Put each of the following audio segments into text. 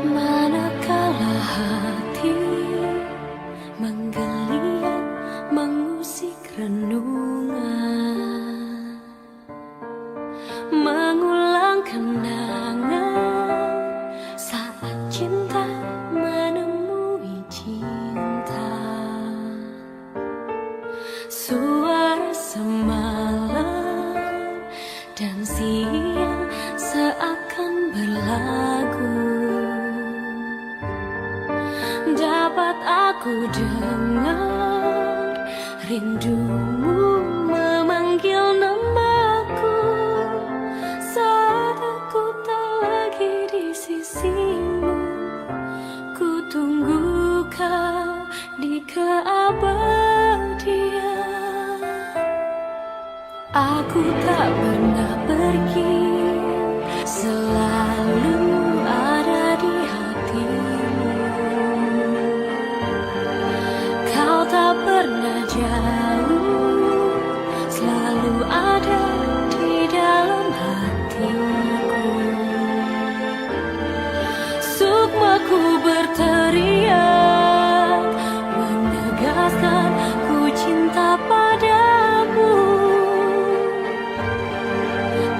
Manakala hati menggeliat mengusik renungan, mengulang kenangan saat cinta menemui cinta. Suara semalam dan siang seakan berlagu, dapat aku dengar rindumu memanggil namaku saat aku tak lagi di sisimu. Ku tunggu kau di keabadian. Aku tak pernah pergi, selalu ada di hatimu. Kau tak pernah jauh, selalu ada di dalam hatiku. Sukmaku berteriak, menegaskan ku cinta padamu.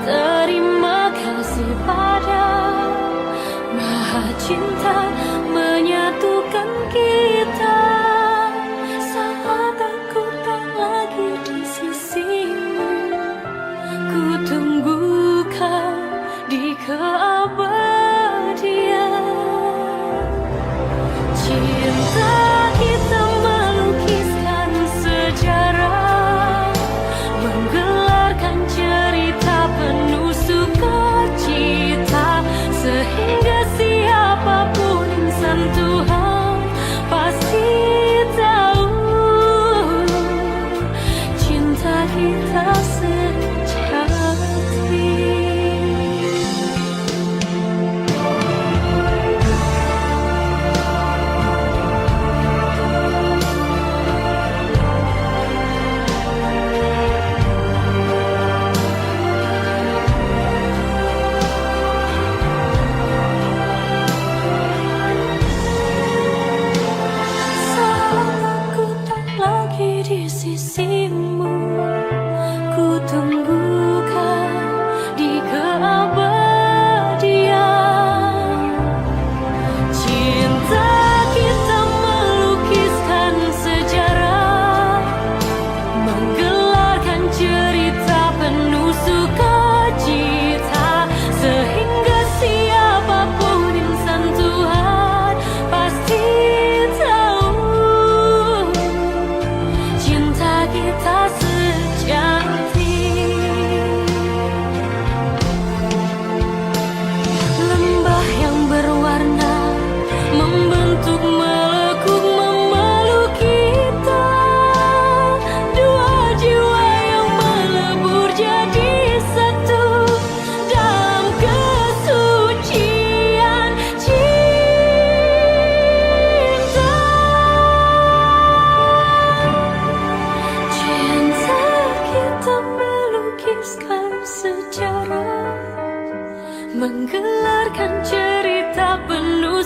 Terima kasih pada Maha Cinta menyatukan kita. Saat aku tak lagi di sisimu, ku tunggu kau di keabadian. Cinta kita melukiskan sejarah, menggelarkan cerita penuh sukacita, sehingga siapapun insan Tuhan pasti tahu cinta kita sejati. Di sisimu, ku tunggu kau di keabadian. Cinta kita melukiskan sejarah, menggelarkan cerita penuh sukacita, sehingga siapapun insan Tuhan pasti kita sejati. Lembah yang berwarna membentuk melekuk memeluk kita, dua jiwa yang melebur jadi satu dalam kesucian cinta. Kita melukiskan sejarah, menggelarkan cerita penuh